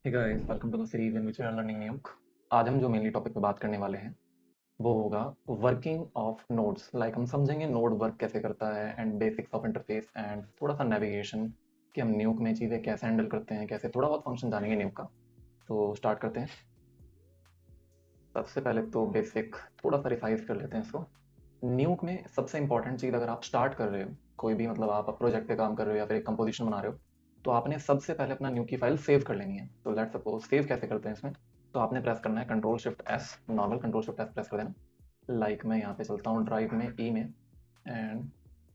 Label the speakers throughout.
Speaker 1: Hey guys, welcome to the series in which we are learning Nuke. आज हम जो mainly topic पे बात करने वाले हैं वो होगा वर्किंग ऑफ नोड्स। लाइक हम समझेंगे नोड वर्क कैसे करता है and basics of interface and थोड़ा सा नेविगेशन कि हम न्यूक में चीज़ें कैसे हैंडल करते हैं, कैसे थोड़ा बहुत फंक्शन जानेंगे न्यूक का। तो स्टार्ट करते हैं। सबसे पहले तो बेसिक थोड़ा सा रिवाइज कर लेते हैं इसको। न्यूक में सबसे इंपॉर्टेंट चीज़, अगर आप स्टार्ट कर रहे हो कोई भी, मतलब आप प्रोजेक्ट पे काम कर रहे हो या फिर एक कंपोजिशन बना रहे हो, तो आपने सबसे पहले अपना न्यूक की फाइल सेव कर लेनी है। तो लेट्स सपोज सेव कैसे करते हैं इसमें, तो आपने प्रेस करना है control shift S, normal control shift S press कर देना। लाइक मैं यहाँ पे चलता हूँ ड्राइव में, ई में, एंड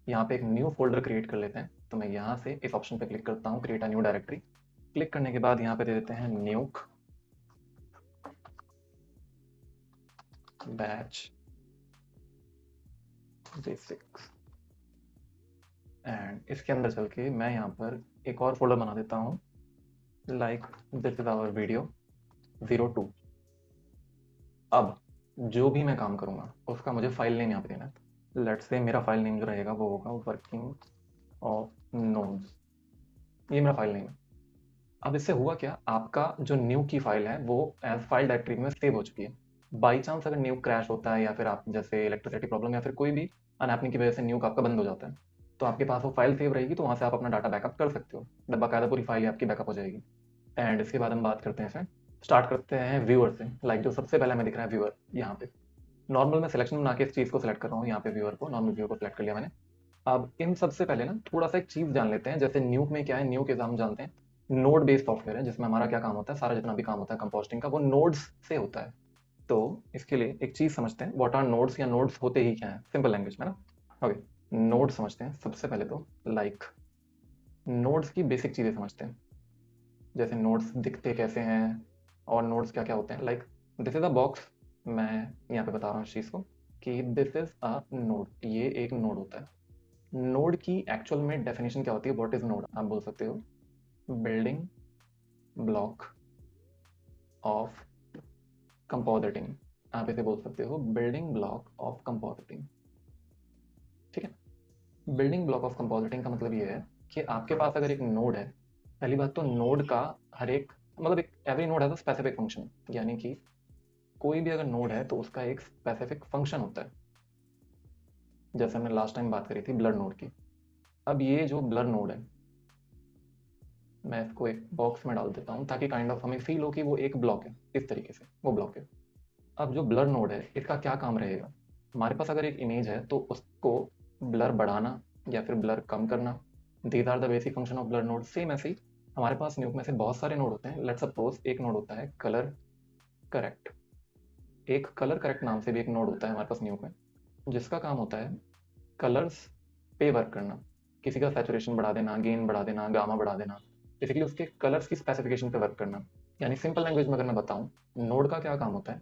Speaker 1: यहाँ पे एक न्यू फोल्डर क्रिएट कर लेते हैं। तो मैं यहाँ से इस ऑप्शन पे क्लिक करता हूँ, create a new directory. Click करने के बाद यहाँ पे दे देते हैं न्यूक बैच बेसिक्स, एंड इसके अंदर चल के मैं यहाँ पर एक और फोल्डर बना देता हूँ, like this is our video 02। अब जो भी मैं काम करूँगा उसका मुझे फाइल नेम यहाँ पे देना है। लेट्स से मेरा फाइल नेम जो रहेगा वो होगा वर्किंग ऑफ नोड्स, ये मेरा फाइल नेम है। अब इससे हुआ क्या, आपका जो न्यू की फाइल है वो एज फाइल डायरेक्टरी में सेव हो चुकी है। बाई चांस अगर न्यू क्रैश होता है या फिर आप जैसे इलेक्ट्रिसिटी प्रॉब्लम या फिर कोई भी अनहैपनिंग की वजह से न्यू आपका बंद हो जाता है, तो आपके पास वो फाइल सेव रहेगी, तो वहाँ से आप अपना डाटा बैकअप कर सकते हो। बाकायदा पूरी फाइल आपकी बैकअप हो जाएगी। एंड इसके बाद हम बात करते हैं इसमें, स्टार्ट करते हैं व्यूअर से। लाइक जो सबसे पहले हमें दिख रहा है व्यूअर, यहाँ पे नॉर्मल में सिलेक्शन बना के इस चीज़ को सिलेक्ट कर रहा हूँ, यहाँ पे व्यूअर को, नॉर्मल व्यू को सिलेक्ट कर लिया मैंने। अब इन सबसे पहले ना थोड़ा सा एक चीज़ जान लेते हैं। जैसे न्यूक में क्या है, न्यूक के हम जानते हैं नोड बेस्ड सॉफ्टवेयर है, जिसमें हमारा क्या काम होता है, सारा जितना भी काम होता है कंपोस्टिंग का वो नोड्स से होता है। तो इसके लिए एक चीज़ समझते हैं, व्हाट आर नोड्स, या नोड्स होते ही क्या है, सिंपल लैंग्वेज में ना। ओके, नोड समझते हैं सबसे पहले तो। लाइक नोड्स की बेसिक चीज़ें समझते हैं, जैसे नोड्स दिखते कैसे हैं और नोड्स क्या क्या होते हैं। Like this is a box, मैं यहाँ पे बता रहा हूँ इस चीज़ को कि दिस इज अ नोड, ये एक नोड होता है। नोड की एक्चुअल में डेफिनेशन क्या होती है, व्हाट इज नोड, आप बोल सकते हो बिल्डिंग ब्लॉक ऑफ कंपोजिटिंग, आप इसे बोल सकते हो बिल्डिंग ब्लॉक ऑफ कंपोजिटिंग। ठीक है, बिल्डिंग ब्लॉक ऑफ कंपोजिटिंग का मतलब ये है कि आपके पास अगर एक नोड है, पहली बात तो नोड का हर एक, मतलब एक every node has a specific function, यानी कि कोई भी अगर नोड है तो उसका एक स्पेसिफिक फंक्शन होता है। जैसे हमने लास्ट टाइम बात करी थी ब्लर नोड की। अब ये जो ब्लर नोड है, मैं इसको एक बॉक्स में डाल देता हूँ ताकि काइंड ऑफ हमें फील हो कि वो एक ब्लॉक है, इस तरीके से वो ब्लॉक है। अब जो ब्लर नोड है इसका क्या काम रहेगा, हमारे पास अगर एक इमेज है तो उसको ब्लर बढ़ाना या फिर ब्लर कम करना, these are the basic function of blur node. Same ऐसे ही हमारे पास न्यूक में से बहुत सारे नोड होते हैं। लेट्स सपोज एक नोड होता है कलर करेक्ट, एक कलर करेक्ट नाम से भी एक नोड होता है हमारे पास न्यूक में, जिसका काम होता है कलर्स पे वर्क करना, किसी का सैचुरेशन बढ़ा देना, गेन बढ़ा देना, गामा बढ़ा देना, बेसिकली उसके कलर्स की स्पेसिफिकेशन पे वर्क करना। यानी सिंपल लैंग्वेज में अगर मैं बताऊं, नोड का क्या काम होता है,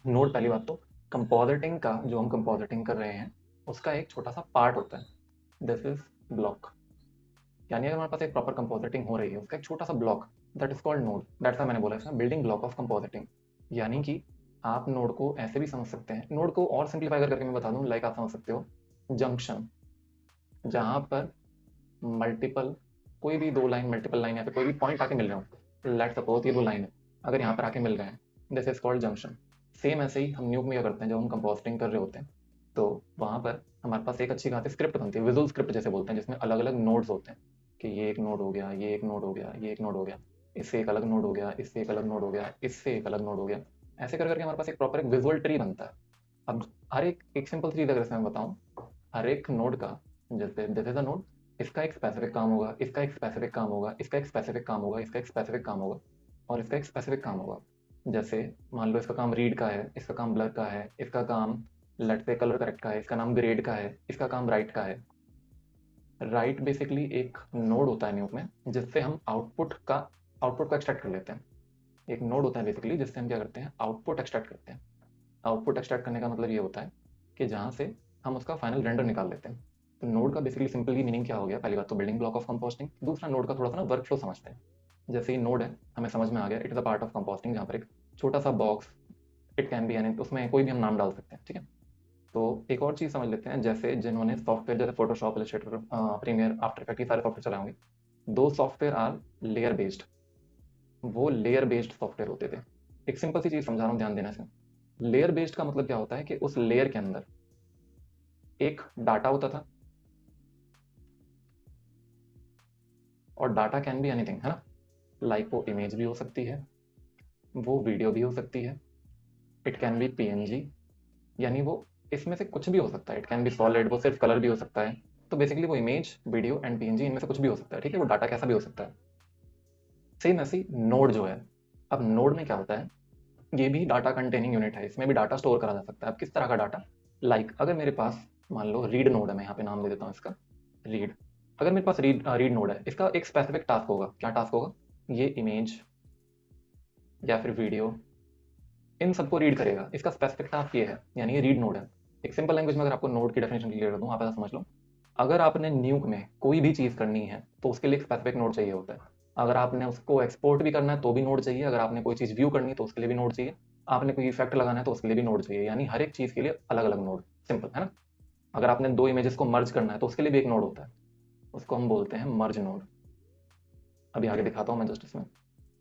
Speaker 1: नोड पहली बात तो कंपोजिटिंग का, जो हम कंपोजिटिंग कर रहे हैं उसका एक छोटा सा पार्ट होता है, दिस इज ब्लॉक। यानी अगर हमारे पास एक प्रॉपर कंपोजिटिंग हो रही है उसका एक छोटा सा block, that is called node. That's why मैंने बोला इसमें बिल्डिंग ब्लॉक ऑफ कंपोजिटिंग। यानी कि आप नोड को ऐसे भी समझ सकते हैं, नोड को और सिंप्लीफाई करके मैं बता दूं, लाइक आप समझ सकते हो जंक्शन, जहां पर मल्टीपल, कोई भी दो लाइन, मल्टीपल लाइन या फिर कोई भी पॉइंट आके मिल रहे हो। लेट्स सपोज ये दो लाइन है, अगर यहाँ पर आके मिल रहे हैं, this is called junction. Same ऐसे ही हम न्यूक में क्या करते हैं, जब हम कंपोस्टिंग कर रहे होते हैं तो वहाँ पर हमारे पास एक अच्छी खासी स्क्रिप्ट बनती है, विजुअल स्क्रिप्ट जैसे बोलते हैं, जिसमें अलग अलग नोड्स होते हैं कि ये एक नोड हो गया, ये एक नोड हो गया, ये एक नोड हो गया, इससे एक अलग नोड हो गया, इससे एक अलग नोड हो गया, इससे एक अलग नोड हो गया। ऐसे कर करके हमारे पास एक प्रॉपर एक विजुअल ट्री बनता है। अब हर एक सिंपल चीज़ अगर इसमें मैं बताऊँ, हर एक नोड का, जैसे दिस इज अ नोड, इसका एक स्पेसिफिक काम होगा, इसका एक स्पेसिफिक काम होगा, इसका एक स्पेसिफिक काम होगा, इसका एक स्पेसिफिक काम होगा, और इसका एक स्पेसिफिक काम होगा। जैसे मान लो इसका काम रीड का है, इसका काम ब्लर का है, इसका काम लेट्स से कलर करेक्ट का है, इसका नाम ग्रेड का है, इसका काम राइट का है। राइट बेसिकली एक नोड होता है न्यूक में, जिससे हम आउटपुट को एक्सट्रैक्ट कर लेते हैं। एक नोड होता है बेसिकली जिससे हम क्या करते हैं, आउटपुट एक्सट्रैक्ट करते हैं। आउटपुट एक्सट्रैक्ट करने का मतलब ये होता है कि जहाँ से हम उसका फाइनल रेंडर निकाल लेते हैं। तो नोड का बेसिकली सिंपली मीनिंग क्या हो गया, पहली बात तो बिल्डिंग ब्लॉक ऑफ कंपोस्टिंग, दूसरा नोड का थोड़ा सा ना वर्क फ्लो समझते हैं। जैसे ही नोड है हमें समझ में आ गया, it is a part of composting, जहाँ पर एक छोटा सा box, it can be any, उसमें कोई भी हम नाम डाल सकते हैं। ठीक है, तो एक और चीज़ समझ लेते हैं, जैसे जिन्होंने सॉफ्टवेयर जैसे Photoshop, Illustrator, Premiere, After Effect, ये सारे सॉफ्टवेयर चलाए होंगे, दो सॉफ्टवेयर आर लेयर बेस्ड। वो लेयर बेस्ड सॉफ्टवेयर होते थे। एक सिंपल सी चीज़ समझा रहा हूँ, ध्यान देना से। लेयर बेस्ड का मतलब क्या होता है कि उस लेयर के अंदर एक डाटा होता था, और डाटा कैन बी एनीथिंग, है ना। लाइक वो इमेज भी हो सकती है, वो वीडियो भी हो सकती है, इट कैन बी पीएनजी, यानी वो इसमें से कुछ भी हो सकता है। इट कैन बी सॉलिड, वो सिर्फ कलर भी हो सकता है। तो बेसिकली वो इमेज, वीडियो एंड पीएनजी, इनमें से कुछ भी हो सकता है, ठीक है। वो डाटा कैसा भी हो सकता है। सेम ऐसी नोड जो है, अब नोड में क्या होता है, ये भी डाटा कंटेनिंग यूनिट है, इसमें भी डाटा स्टोर करा जा सकता है। अब किस तरह का डाटा, लाइक अगर मेरे पास मान लो रीड नोड है, मैं यहाँ पे नाम दे देता हूँ इसका रीड। अगर मेरे पास रीड नोड है, इसका एक स्पेसिफिक टास्क होगा। क्या टास्क होगा, ये इमेज या फिर वीडियो, इन सबको रीड करेगा। इसका स्पेसिफिक टास्क ये है, यानी ये रीड नोड है। एक सिंपल लैंग्वेज में अगर आपको नोड की डेफिनेशन क्लियर कर दूँ, आप ऐसा समझ लो, अगर आपने न्यूक में कोई भी चीज़ करनी है तो उसके लिए एक स्पेसिफिक नोड चाहिए होता है। अगर आपने उसको एक्सपोर्ट भी करना है तो भी नोड चाहिए, अगर आपने कोई चीज़ व्यू करनी है तो उसके लिए भी नोड चाहिए, आपने कोई इफेक्ट लगाना है तो उसके लिए भी नोड चाहिए। यानी हर एक चीज़ के लिए अलग अलग नोड, सिंपल है ना। अगर आपने दो इमेजेस को मर्ज करना है तो उसके लिए भी एक नोड होता है, उसको हम बोलते हैं मर्ज नोड। अभी आगे दिखाता हूँ मैं जस्ट इसमें,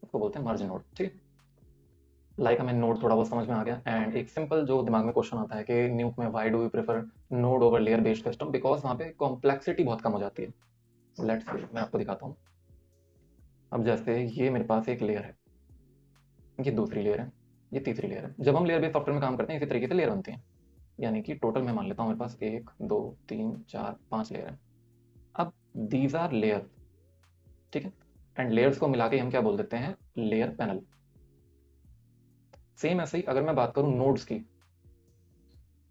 Speaker 1: उसको बोलते हैं मर्ज नोड, ठीक है। लाइक हमें नोड थोड़ा बहुत समझ में आ गया। एंड एक सिंपल जो दिमाग में क्वेश्चन आता है कि न्यूक में why do you prefer node over layer based system, because वहाँ पे कॉम्प्लेक्सिटी बहुत कम हो जाती है। लेट्स सी, मैं आपको दिखाता हूँ। अब जैसे ये मेरे पास एक लेयर है, ये दूसरी लेयर है, ये तीसरी लेयर है। जब हम लेयर बेस्ड सॉफ्टवेयर में काम करते हैं इसी तरीके से लेयर बनती हैं। यानी कि टोटल मैं मान लेता हूँ मेरे पास 1 2 3 4 5 लेयर है। अब दीज आर लेयर, ठीक है। एंड लेयर्स को मिला के हम क्या बोल देते हैं, लेयर पैनल। सेम ऐसे ही अगर मैं बात करूँ नोड्स की,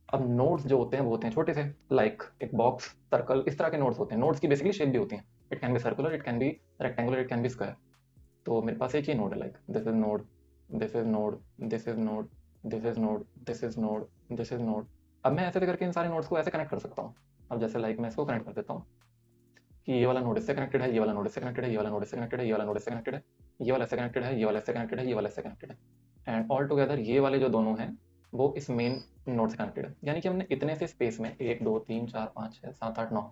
Speaker 1: अब नोड्स जो होते हैं वो होते हैं छोटे से, लाइक एक बॉक्स, सर्कल, इस तरह के नोड्स होते हैं। नोड्स की बेसिकली शेप भी होती हैं, it can be circular, it can be rectangular, it can be square. तो मेरे पास एक ही नोड है, like this is node, this is node, this is node, this is node, this is node, this is node. अब मैं ऐसे करके इन सारे nodes को ऐसे कनेक्ट कर सकता हूँ। अब जैसे लाइक मैं इसको कनेक्ट कर देता हूँ कि ये वाला नोड इससे कनेक्टेड है, ये वाला नोड इससे कनेक्टेड है, ये वाला नोड इससे कनेक्टेड है, ये वाला नोड इससे कनेक्टेड है, ये वाला इससे कनेक्टेड है, ये वाला इससे कनेक्टेड है, ये वाला इससे कनेक्टेड है। एंड ऑल टुगेदर ये वाले जो दोनों हैं वो इस मेन नोड से कनेक्टेड है। यानी कि हमने इतने से स्पेस में 1 2 3 4 5 6 7 8 9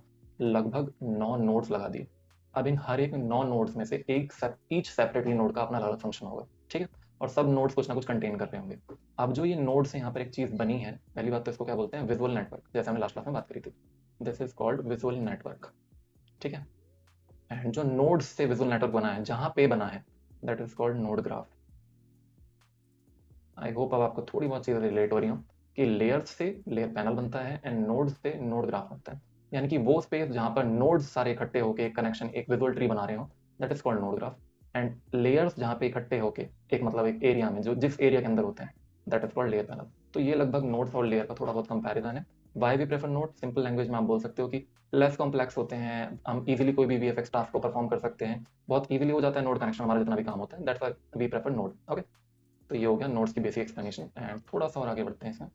Speaker 1: लगभग 9 नोड्स लगा दिए। अब इन हर एक 9 नोड्स में से ईच सेपरेटली नोड का अपना अलग फंक्शन होगा, ठीक है। और सब नोड्स कुछ ना कुछ कंटेन कर रहे होंगे। अब जो ये नोड्स है यहाँ पर एक चीज़ बनी है, पहली बात तो इसको क्या बोलते हैं, विजुअल नेटवर्क, जैसे हमने लास्ट क्लास में बात करी थी। This is called visual network, ठीक है। एंड जो नोड्स से विजुअल नेटवर्क बना है, जहां पे बना है, that is called node graph. I hope अब आपको थोड़ी बहुत चीज़ें रिलेट हो रही हो कि लेयर्स से लेयर पैनल बनता है एंड नोड्स से नोड ग्राफ बनता है। यानी कि वो स्पेस जहां पर नोड्स सारे इकट्ठे होकर एक कनेक्शन, एक विजुअल ट्री बना रहे हो, that is called node graph. And layers जहां पे इकट्ठे होकर एक मतलब एक एरिया में, जो जिस एरिया के अंदर होते हैं, that is called layer panel. तो ये लगभग नोड्स और लेयर का थोड़ा बहुत कंपैरिजन है। Why we prefer node, simple language में आप बोल सकते हो कि लेस कॉम्प्लेक्स होते हैं, हम इजीली कोई भी वीएफएक्स टास्क को परफॉर्म कर सकते हैं, बहुत इजीली हो जाता है नोड कनेक्शन, हमारा जितना भी काम होता है, that's why we prefer node. Okay, तो ये हो गया नोड्स की बेसिक एक्सप्लेनेशन। एंड थोड़ा सा और आगे बढ़ते हैं इसमें,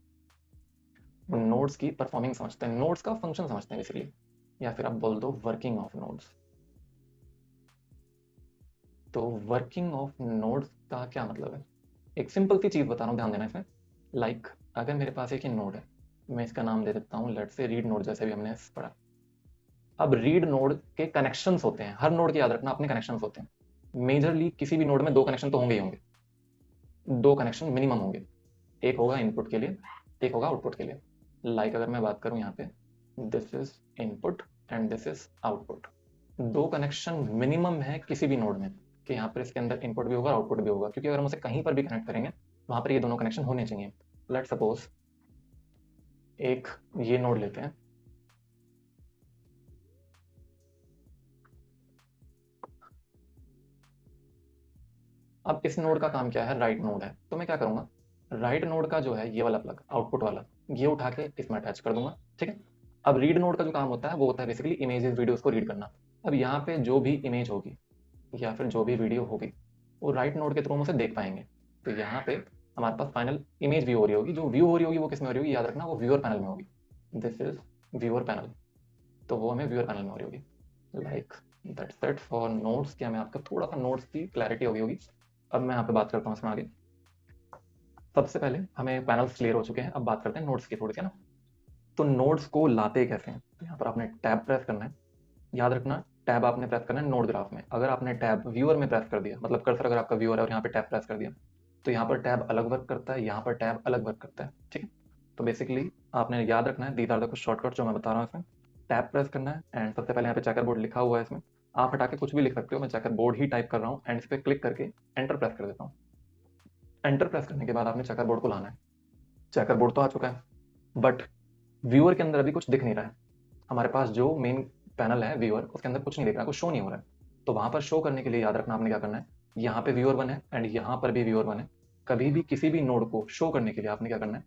Speaker 1: नोड्स की परफॉर्मिंग समझते हैं, नोड्स का फंक्शन समझते हैं बेसिकली, या फिर आप बोल दो वर्किंग ऑफ नोड्स। तो वर्किंग ऑफ नोड्स का क्या मतलब है, एक सिंपल सी चीज़ बता रहा हूँ, ध्यान देना इसमें। लाइक अगर मेरे पास एक ही नोड है, मैं इसका नाम दे देता हूँ लेट्स से रीड नोड, जैसे भी हमने पढ़ा। अब रीड नोड के कनेक्शंस होते हैं, हर नोड के याद रखना अपने कनेक्शंस होते हैं। मेजरली किसी भी नोड में 2 कनेक्शन तो होंगे ही होंगे, 2 कनेक्शन मिनिमम होंगे। एक होगा इनपुट के लिए, एक होगा आउटपुट के लिए। लाइक अगर मैं बात करूं यहाँ पे, this is input and this is output. 2 connection minimum है किसी भी नोड में कि यहाँ पर इसके अंदर इनपुट भी होगा, आउटपुट भी होगा, क्योंकि अगर हम उसे कहीं पर भी कनेक्ट करेंगे वहां पर ये दोनों कनेक्शन होने चाहिए। लेट्स सपोज एक ये नोड लेते हैं, अब इस नोड का काम क्या है, राइट नोड है, तो मैं क्या करूंगा, राइट नोड का जो है ये वाला प्लग, आउटपुट वाला, ये उठा के इसमें अटैच कर दूंगा, ठीक है। अब रीड नोड का जो काम होता है वो होता है बेसिकली इमेजेस, वीडियोस को रीड करना। अब यहाँ पे जो भी इमेज होगी या फिर जो भी वीडियो होगी वो राइट नोड के थ्रू हम उसे देख पाएंगे। तो यहाँ पे हमारे पास फाइनल इमेज व्यू हो रही होगी, जो व्यू हो रही होगी वो किस में हो रही होगी, याद रखना वो व्यूअर पैनल में होगी। दिस इज व्यूअर पैनल, तो वो हमें व्यूअर पैनल में हो रही होगी। Like that's it for notes, क्या मैं आपका थोड़ा सा नोट्स की क्लैरिटी होगी होगी। अब मैं यहाँ पे बात करता हूँ इसमें आगे। सबसे पहले हमें पैनल्स क्लियर हो चुके हैं, अब बात करते हैं नोट्स की थोड़ी सी, है ना। तो नोट्स को लाते कैसे हैं, तो यहाँ पर आपने टैब प्रेस करना है। याद रखना टैब आपने प्रेस करना है नोड ग्राफ में। अगर आपने टैब व्यूअर में प्रेस कर दिया, मतलब कर्सर अगर आपका व्यूअर है और यहाँ पे टैब प्रेस कर दिया, तो यहाँ पर टैब अलग वर्क करता है, यहाँ पर टैब अलग वर्क करता है, ठीक है। तो बेसिकली आपने याद रखना है, दीज आर द कुछ शॉर्टकट जो मैं बता रहा हूँ इसमें। टैब प्रेस करना है एंड सबसे पहले यहाँ पे चेकर बोर्ड लिखा हुआ है, इसमें आप हटा के कुछ भी लिख सकते हो, मैं चेकर बोर्ड ही टाइप कर रहा हूँ एंड इस पर क्लिक करके एंटर प्रेस कर देता हूँ। एंटर प्रेस करने के बाद आपने चेकर बोर्ड को लाना है। चेकर बोर्ड तो आ चुका है, बट व्यूअर के अंदर अभी कुछ दिख नहीं रहा है। हमारे पास जो मेन पैनल है व्यूअर, उसके अंदर कुछ नहीं दिख रहा, कुछ शो नहीं हो रहा है। तो वहां पर शो करने के लिए याद रखना आपने क्या करना है, यहाँ पे व्यूअर 1 है एंड यहाँ पर भी व्यूअर 1 है। कभी भी किसी भी नोड को शो करने के लिए आपने क्या करना है,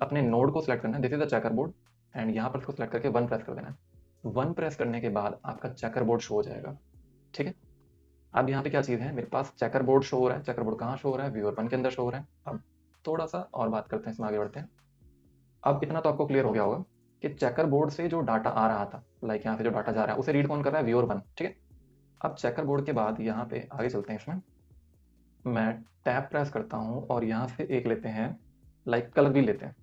Speaker 1: अपने नोड को सिलेक्ट करना है, this is the checker board, and यहाँ पर इसको सिलेक्ट करके 1 प्रेस कर देना है। 1 प्रेस करने के बाद आपका चेकर बोर्ड शो हो जाएगा, ठीक है। अब यहाँ पे क्या चीज़ है, मेरे पास चेकर बोर्ड शो हो रहा है। चेकर बोर्ड कहाँ शो हो रहा है, व्यूअर 1 के अंदर शो हो रहा है। अब थोड़ा सा और बात करते हैं, इसमें आगे बढ़ते हैं। अब इतना तो आपको क्लियर हो गया होगा कि चेकर बोर्ड से जो डाटा आ रहा था, लाइक यहाँ से जो डाटा जा रहा है, उसे रीड कौन कर रहा है, व्यूअर 1, ठीक है। अब चेकर बोर्ड के बाद यहाँ पे आगे चलते हैं। इसमें मैं टैब प्रेस करता हूँ और यहाँ से एक लेते हैं, लाइक कलर व्हील लेते हैं,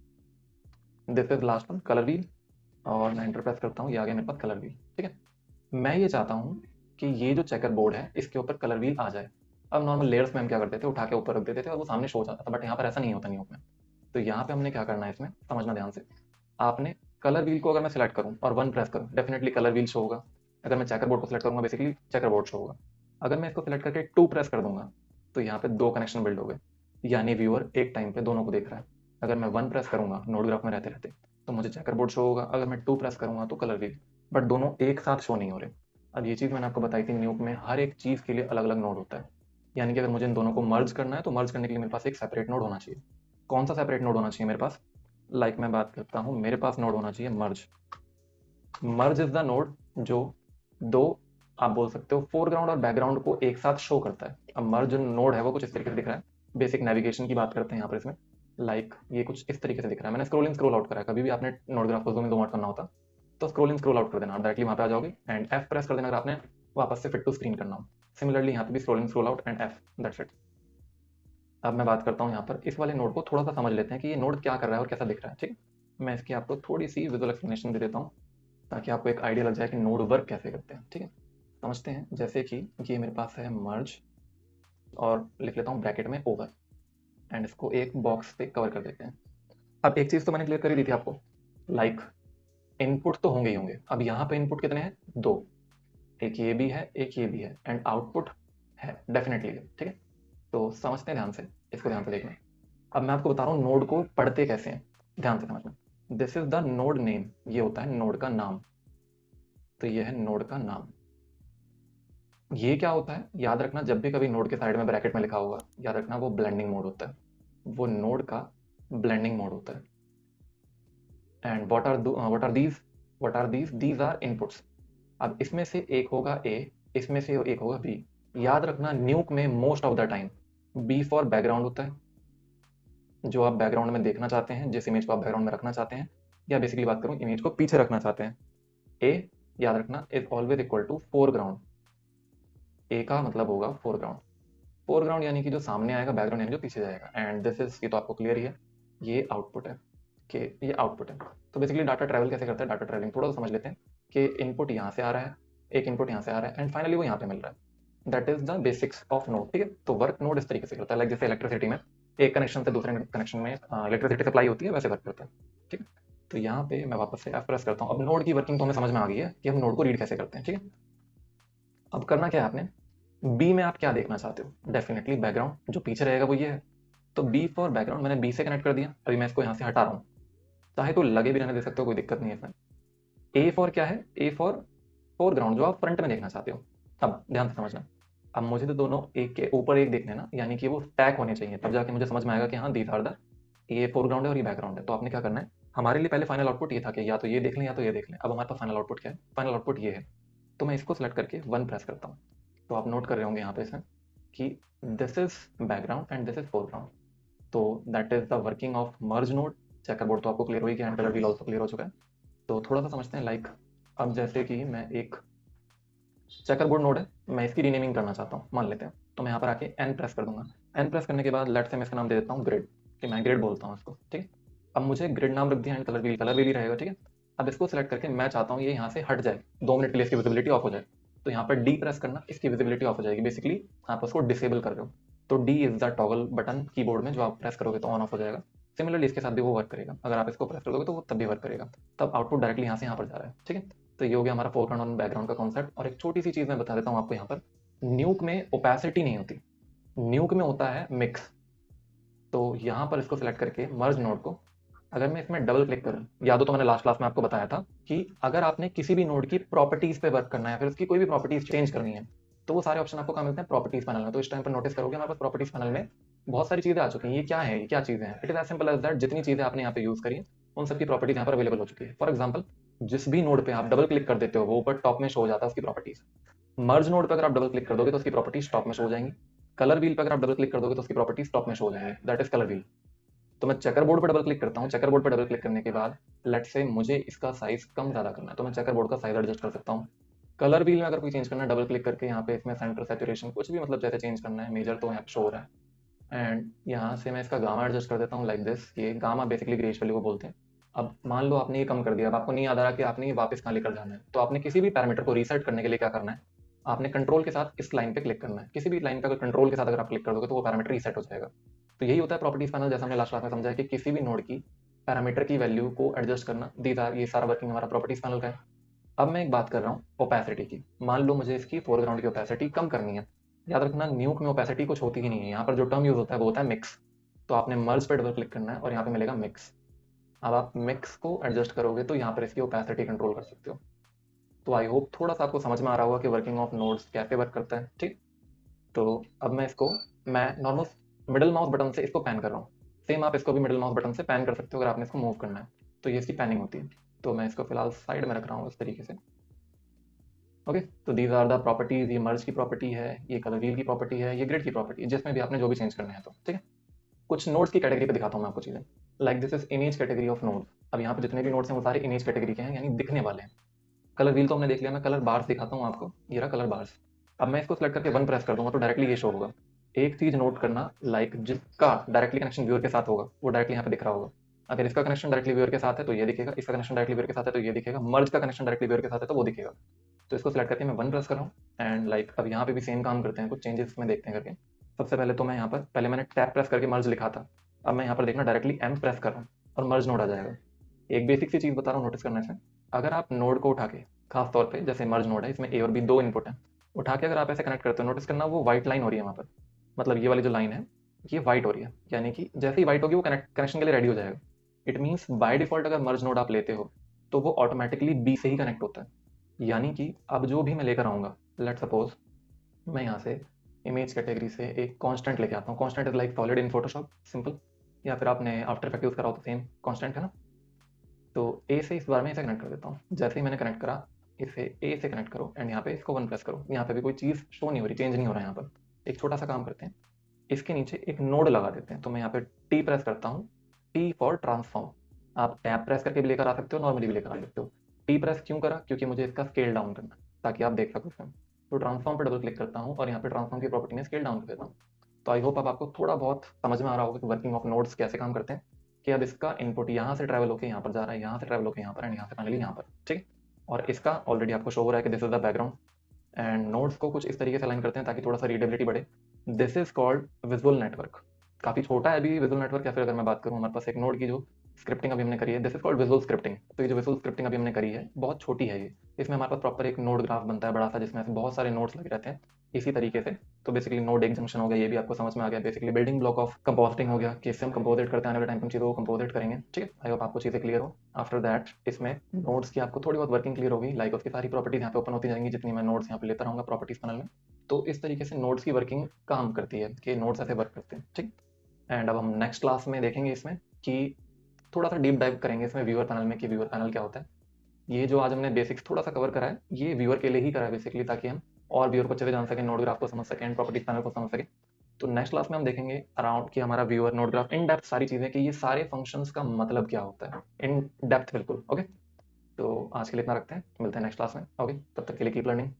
Speaker 1: this is last one, colour wheel, और मैं एंटर प्रेस करता हूँ, ये आ गया मेरे पास कलर व्हील, ठीक है। मैं ये चाहता हूँ कि ये जो चेकर बोर्ड है इसके ऊपर कलर व्हील आ जाए। अब नॉर्मल लेयर्स में हम क्या करते थे, उठा के ऊपर रख देते थे और वो सामने शो हो जाता था, बट यहाँ पर ऐसा नहीं होता न्यूक में। तो यहाँ पे हमने क्या करना है, इसमें समझना ध्यान से। आपने कलर व्हील को अगर मैं सिलेक्ट करूँ और 1 प्रेस करूँ, डेफिनेटली कलर व्हील शो होगा। अगर मैं चेकर बोर्ड को सिलेक्ट करूँगा, बेसिकली चेकर बोर्ड शो होगा। अगर मैं इसको सिलेक्ट करके 2 प्रेस कर दूंगा, तो यहाँ पे 2 कनेक्शन बिल्ड हो गए, यानी व्यूअर एक टाइम पे दोनों को देख रहा है। अगर मैं 1 प्रेस करूंगा नोड ग्राफ में रहते रहते, तो मुझे चेकर बोर्ड शो होगा। अगर मैं 2 प्रेस करूंगा तो कलर व्हील, बट दोनों एक साथ शो नहीं हो रहे। अब ये चीज़ मैंने आपको बताई थी, न्यूक में हर एक चीज़ के लिए अलग अलग नोड होता है, यानी कि अगर मुझे इन दोनों को मर्ज करना है, तो मर्ज करने के लिए मेरे पास एक सेपरेट नोड होना चाहिए। कौन सा सेपरेट नोड होना चाहिए मेरे पास, लाइक मैं बात करता हूँ, मेरे पास नोड होना चाहिए मर्ज। मर्ज इज द नोड जो दो, आप बोल सकते हो, फोरग्राउंड और बैकग्राउंड को एक साथ शो करता है। अब मर्ज नोड है वो कुछ इस तरीके से दिख रहा है। बेसिक नेविगेशन की बात करते हैं यहाँ पर, इसमें लाइक ये कुछ इस तरीके से दिख रहा है। मैंने स्क्रॉल इन स्क्रॉल आउट करा है। कभी भी आपने नोड ग्राफ को जूम इन जूम आउट करना होता तो स्क्रॉल इन स्क्रॉल आउट कर देना, डायरेक्टली वहाँ पे आ जाओगे एंड एफ प्रेस कर देना अगर आपने वापस से फिट टू स्क्रीन करना हो। सिमिलरली यहाँ पे भी scroll in scroll out and F, that's it. अब मैं बात करता हूँ यहाँ पर, इस वाले नोड को थोड़ा सा समझ लेते हैं कि ये नोड क्या कर रहा है और कैसा दिख रहा है, ठीक है। मैं इसकी आपको थोड़ी सी विजुअल एक्सप्लेनेशन दे देता हूँ ताकि आपको एक आइडिया लग जाए कि नोड वर्क कैसे करते हैं, ठीक है। समझते हैं। जैसे कि ये मेरे पास है मर्ज, और लिख लेता हूँ ब्रैकेट में ओवर, एंड इसको एक बॉक्स पे कवर कर देते हैं। अब एक चीज़ तो मैंने क्लियर कर ही दी थी आपको, लाइक इनपुट तो होंगे ही होंगे। अब यहाँ पे इनपुट कितने हैं, 2, एक ये भी है एक ये भी है, एंड आउटपुट है डेफिनेटली, ठीक है। तो समझते हैं ध्यान से, इसको ध्यान से देखना। अब मैं आपको बता रहा हूँ नोड को पढ़ते कैसे हैं, ध्यान से समझना। This is the node name, ये होता है नोड का नाम। तो ये है नोड का नाम। ये क्या होता है, याद रखना, जब भी कभी नोड के साइड में ब्रैकेट में लिखा होगा, याद रखना वो ब्लेंडिंग मोड होता है, वो नोड का ब्लेंडिंग मोड होता है। And what are these are inputs. अब इसमें से एक होगा ए, इसमें से एक होगा बी। याद रखना न्यूक में most of the time B for background होता है, जो आप बैकग्राउंड में देखना चाहते हैं, जिस इमेज को आप बैकग्राउंड में रखना चाहते हैं, या बेसिकली बात करूं इमेज को पीछे रखना चाहते हैं। ए, याद रखना, is always equal to foreground. A का मतलब होगा फोरग्राउंड। फोरग्राउंड यानी कि जो सामने आएगा, बैकग्राउंड यानी जो पीछे जाएगा। एंड दिस इज, ये तो आपको क्लियर ही है, ये आउटपुट है, कि ये आउटपुट है। तो बेसिकली डाटा ट्रैवल कैसे करता है, डाटा ट्रैवलिंग थोड़ा सा समझ लेते हैं कि इनपुट यहाँ से आ रहा है, एक इनपुट यहाँ से आ रहा है, एंड फाइनली वो यहाँ पे मिल रहा है। That is the basics of node, ठीक है। तो वर्क नोड इस तरीके से करता है, लाइक जैसे इलेक्ट्रिसिटी में एक कनेक्शन से दूसरे कनेक्शन में इलेक्ट्रिसिटी सप्लाई होती है, वैसे वर्क करता है, ठीक है। तो यहाँ पे मैं वापस से एफ प्रेस करता हूँ। अब नोड की वर्किंग तो हमें समझ में आ गई है कि हम नोड को रीड कैसे करते हैं, ठीक है। अब करना क्या है आपने, बी में आप क्या देखना चाहते हो, डेफिनेटली बैकग्राउंड, जो पीछे रहेगा वो ये है। तो बी फॉर बैकग्राउंड मैंने बी से कनेक्ट कर दिया। अभी मैं इसको यहाँ से हटा रहा हूँ, चाहे तो लगे भी रहने दे सकते हो, कोई दिक्कत नहीं है इसमें। ए फॉर क्या है, ए फॉर फोरग्राउंड, जो आप फ्रंट में देखना चाहते हो। अब ध्यान से समझना, अब मुझे तो दोनों एक के ऊपर एक देखने ना, यानी कि वो टैग होने चाहिए, तब जाके मुझे समझ में आएगा कि हाँ दीज आर द, ये फोरग्राउंड है और ये बैकग्राउंड है। तो आपने क्या करना है, हमारे लिए पहले फाइनल आउटपुट ये था कि या तो ये देख लें या तो ये देख लें। अब हमारे पास फाइनल आउटपुट क्या है, फाइनल आउटपुट ये है। तो मैं इसको सेलेक्ट करके 1 प्रेस करता हूँ। तो आप नोट कर रहे होंगे यहाँ पे इसमें कि this is background and this is foreground. तो that is the working of merge node. Checker board तो आपको क्लियर हो गया, and colour wheel also clear हो चुका है। तो थोड़ा सा समझते हैं, लाइक अब जैसे कि मैं एक चेकर बोर्ड नोड है, मैं इसकी रीनेमिंग करना चाहता हूँ, मान लेते हैं। तो मैं यहाँ पर आके एन प्रेस कर दूंगा। एन प्रेस करने के बाद लेट से मैं इसका नाम दे देता हूँ ग्रिड, कि मैं ग्रिड बोलता हूँ इसको, ठीक है। अब मुझे ग्रिड नाम रख दिया, एंड कलर व्हील ही रहेगा, ठीक है। अब इसको सिलेक्ट करके मैं चाहता हूँ ये यहाँ से हट जाए, 2 मिनट के लिए इसकी विजिबिलिटी ऑफ हो जाए। तो यहाँ पर डी प्रेस करना, इसकी विजिबिलिटी ऑफ हो जाएगी, बेसिकली आप उसको डिसेबल कर रहे हो। तो D is the toggle button keyboard में, जो आप प्रेस करोगे तो ऑन ऑफ हो जाएगा। सिमिलरली इसके साथ भी वो वर्क करेगा, अगर आप इसको प्रेस कर दोगे तो वो तब भी वर्क करेगा, तब आउटपुट डायरेक्टली यहाँ से यहाँ पर जा रहा है, ठीक है। तो ये हो गया हमारा फोरग्राउंड और बैकग्राउंड का कॉन्सेप्ट। और एक छोटी सी चीज़ मैं बता देता हूँ आपको, यहाँ पर न्यूक में ओपेसिटी नहीं होती, न्यूक में होता है मिक्स। तो यहाँ पर इसको सिलेक्ट करके मर्ज नोड को, अगर मैं इसमें डबल क्लिक करूँ, याद हो तो मैंने लास्ट क्लास में आपको बताया था कि अगर आपने किसी भी नोड की प्रॉपर्टीज पे वर्क करना है, फिर उसकी कोई भी प्रॉपर्टीज चेंज करनी है, तो वो सारे ऑप्शन आपको कहाँ मिलते हैं, प्रॉपर्टीज पैनल में। तो इस टाइम पर नोटिस करोगे हमारे पास प्रॉपर्टीज पैनल में बहुत सारी चीजें आ चुकी हैं। ये क्या है, ये क्या चीजें हैं? It is as simple as that, जितनी चीजें आपने यहाँ पे यूज करी है उन सबकी प्रॉपर्टीज यहाँ पर अवेलेबल हो चुकी है। फॉर एग्जाम्पल, जिस भी नोड पे आप डबल क्लिक कर देते हो वो ऊपर टॉप में शो हो जाता है उसकी प्रॉपर्टीज। मर्ज नोड पे अगर आप डबल क्लिक कर दोगे तो उसकी प्रॉपर्टीज टॉप में शो हो जाएंगी। कलर व्हील पे अगर आप डबल क्लिक कर दोगे तो उसकी प्रॉपर्टीज टॉप में शो हो जाएंगी, दैट इज कलर व्हील। तो मैं चेकर बोर्ड पर डबल क्लिक करता हूँ, चेकर बोर्ड पर डबल क्लिक करने के बाद लेट से मुझे इसका साइज कम ज़्यादा करना है, तो मैं चेकर बोर्ड का साइज एडजस्ट कर सकता हूँ। कलर व्हील में अगर कोई चेंज करना है, डबल क्लिक करके यहाँ पे इसमें सेंटर, सैचुरेशन, कुछ भी मतलब जैसे चेंज करना है, मेजर तो यहाँ पे शो हो रहा है। एंड यहाँ से मैं इसका गामा एडजस्ट कर देता हूँ लाइक दिस। ये गामा बेसिकली ग्रेस वैल्यू को बोलते हैं। अब मान लो आपने ये कम कर दिया, अब आपको नहीं याद आ रहा कि आपने ये वापस कहाँ लेकर जाना है, तो आपने किसी भी पैरामीटर को रीसेट करने के लिए क्या करना है, आपने कंट्रोल के साथ इस लाइन पे क्लिक करना है। किसी भी लाइन पे अगर कंट्रोल के साथ अगर आप क्लिक कर दोगे तो वो पैरामीटर रीसेट हो जाएगा। तो यही होता है प्रॉपर्टीज पैनल, जैसा हमने लास्ट क्लास में समझा है कि किसी भी नोड की पैरामीटर की वैल्यू को एडजस्ट करना, ये सारा वर्किंग हमारा प्रॉपर्टीज पैनल का है। अब मैं एक बात कर रहा हूँ ओपेसिटी की। मान लो मुझे इसकी फोरग्राउंड की ओपेसिटी कम करनी है। याद रखना, न्यूक में ओपेसिटी कुछ होती ही नहीं है, यहाँ पर जो टर्म यूज होता है वो होता है मिक्स। तो आपने मर्ज पे डबल क्लिक करना है और यहाँ पे मिलेगा मिक्स। अब आप मिक्स को एडजस्ट करोगे तो यहाँ पर इसकी ओपेसिटी कंट्रोल कर सकते हो। तो आई होप थोड़ा सा आपको समझ में आ रहा होगा कि वर्किंग ऑफ नोड्स कैसे वर्क करता है, ठीक। तो अब मैं नॉर्मल मिडिल माउस बटन से इसको पैन कर रहा हूँ। सेम आप इसको भी मिडिल माउस बटन से पैन कर सकते हो अगर आपने इसको मूव करना है, तो ये इसकी पैनिंग होती है। तो मैं इसको फिलहाल साइड में रख रहा हूँ इस तरीके से। ओके, तो दीज आर द प्रॉपर्टीज। ये मर्ज की प्रॉपर्टी है, ये कलर व्हील की प्रॉपर्टी है, ये ग्रिड की प्रॉपर्टी है, जिसमें भी आपने जो भी चेंज करना है। तो ठीक है, कुछ नोड्स की कैटेगरी पे दिखाता हूँ मैं आपको चीज़ें। Like this is image category of nodes. अब यहाँ पे जितने भी नोड्स हैं वो सारे इमेज कैटेगरी के हैं, यानी दिखने वाले हैं। कलर व्हील तो हमने देख लिया, मैं कलर बार्स दिखाता हूँ आपको। ये रहा कलर बार्स। अब मैं इसको सेलेक्ट करके वन प्रेस कर दूंगा तो डायरेक्टली ये शो होगा। एक चीज नोट करना, लाइक जिसका डायरेक्टली कनेक्शन व्यूअर के साथ होगा वो डायरेक्टली यहाँ पे दिख रहा होगा। अगर इसका कनेक्शन डायरेक्टली व्यूअर के साथ है तो ये दिखेगा, इसका कनेक्शन डायरेक्टली व्यूअर के साथ है तो ये दिखेगा, मर्ज का कनेक्शन डायरेक्टली व्यूअर के साथ है तो वो दिखेगा। तो इसको सेलेक्ट करके मैं वन प्रेस कर रहा हूँ एंड लाइक अब यहाँ पे भी सेम काम करते हैं, कुछ चेंजेस इसमें देखते हैं करके। सबसे पहले तो मैं यहाँ पर, पहले मैंने टैप प्रेस करके मर्ज लिखा था, अब मैं यहाँ पर देखना डायरेक्टली एम प्रेस कर रहा हूँ और मर्ज नोड आ जाएगा। एक बेसिक सी चीज़ बता रहा हूँ, नोटिस करना इसमें। अगर आप नोड को उठा के, खास तौर पे जैसे मर्ज नोड है, इसमें ए और बी दो इनपुट है, उठा के अगर आप ऐसे कनेक्ट करते हो, नोटिस करना वो व्हाइट लाइन हो रही है वहाँ पर। मतलब ये वाली जो लाइन है ये व्हाइट हो रही है, यानी कि जैसे ही व्हाइट होगी वो कनेक्शन के लिए रेडी हो जाएगा। इट मीन्स बाय डिफॉल्ट अगर मर्ज नोड आप लेते हो तो वो ऑटोमेटिकली बी से ही कनेक्ट होता है। यानी कि अब जो भी मैं लेकर आऊँगा, लेट सपोज मैं यहाँ से इमेज कैटेगरी से एक कांस्टेंट लेके आता हूँ। Constant is like solid in Photoshop, simple, या फिर आपने आफ्टर इफेक्ट यूज़ करा हो तो सेम कांस्टेंट है ना। तो ए से इस बार में इसे कनेक्ट कर देता हूँ। जैसे ही मैंने कनेक्ट करा, इसे ए से कनेक्ट करो एंड यहाँ पे इसको वन प्रेस करो। यहाँ पे भी कोई चीज़ शो नहीं हो रही, चेंज नहीं हो रहा है। यहाँ पर एक छोटा सा काम करते हैं, इसके नीचे एक नोड लगा देते हैं। तो मैं यहाँ पे टी प्रेस करता हूँ, टी फॉर ट्रांसफॉर्म। आप टैप प्रेस करके भी लेकर आ सकते हो, नॉर्मली भी लेकर आ सकते हो। टी प्रेस क्यों करा, क्योंकि मुझे इसका स्केल डाउन करना है ताकि आप देख सको इसमें। तो ट्रांसफॉर्म पर डबल क्लिक करता हूँ और यहाँ पे ट्रांसफॉर्म की प्रॉपर्टी में स्केल डाउन कर देता हूँ। तो आई होप अब आपको थोड़ा बहुत समझ में आ रहा होगा कि वर्किंग ऑफ नोड्स कैसे काम करते हैं, कि अब इसका इनपुट यहाँ से ट्रैवल होकर यहाँ पर जा रहा है, यहाँ से ट्रैवल होकर यहाँ पर एंड यहाँ से फाइनली यहाँ पर, ठीक। और इसका ऑलरेडी आपको शो हो रहा है कि this is the background. End nodes को कुछ इस तरीके से अलाइन करते हैं ताकि थोड़ा सा रीडेबिलिटी बढ़े। This is called visual network. काफ़ी छोटा है अभी विजुअल नेटवर्क, या फिर अगर मैं बात करूँ हमारे पास एक नोड की जो स्क्रिप्टिंग अभी हमने करी है, this is called visual scripting. तो ये जो विजुअल स्क्रिप्टिंग अभी हमने करी है बहुत छोटी है ये। इसमें हमारे पास प्रॉपर एक नोड ग्राफ बनता है बड़ा सा, जिसमें बहुत सारे नोड्स लगे रहते हैं इसी तरीके से। तो बेसिकली नोड एक जंक्शन हो गया, ये भी आपको समझ में आ गया। Basically building block of compositing हो गया, कि इससे हम कंपोजिट करते हैं, आने वाले टाइम पर चीज़ों को कंपोजिट करेंगे, ठीक है। आई होप आपको चीज़ें क्लियर हो। आफ्टर दैट इसमें नोड्स की आपको थोड़ी बहुत वर्किंग क्लियर होगी, लाइक उसकी सारी प्रॉपर्टीज यहाँ पे ओपन होती जाएंगी जितनी मैं नोड्स यहाँ पे लेता रहूँगा प्रॉपर्टीज पैनल में। तो इस तरीके से नोड्स की वर्किंग काम करती है, कि नोड्स ऐसे वर्क करते हैं, ठीक। एंड अब हम नेक्स्ट क्लास में देखेंगे इसमें कि थोड़ा सा डीप डाइव करेंगे इसमें व्यूअर पैनल में, कि व्यूअर पैनल क्या होता है। ये जो आज हमने बेसिक्स थोड़ा सा कवर करा है ये व्यूअर के लिए ही करा है बेसिकली, ताकि हम और व्यूअर को अच्छे से जान सकें, नोड ग्राफ को समझ सकें, प्रॉपर्टीज पैनल को समझ सकें। तो नेक्स्ट क्लास में हम देखेंगे अराउंड कि हमारा viewer, node graph, in depth सारी चीज़ें, कि ये सारे फंक्शंस का मतलब क्या होता है इन डेप्थ, बिल्कुल। ओके, तो आज के लिए इतना रखते हैं, मिलते हैं नेक्स्ट क्लास में। ओके, तब तक के लिए कीप लर्निंग।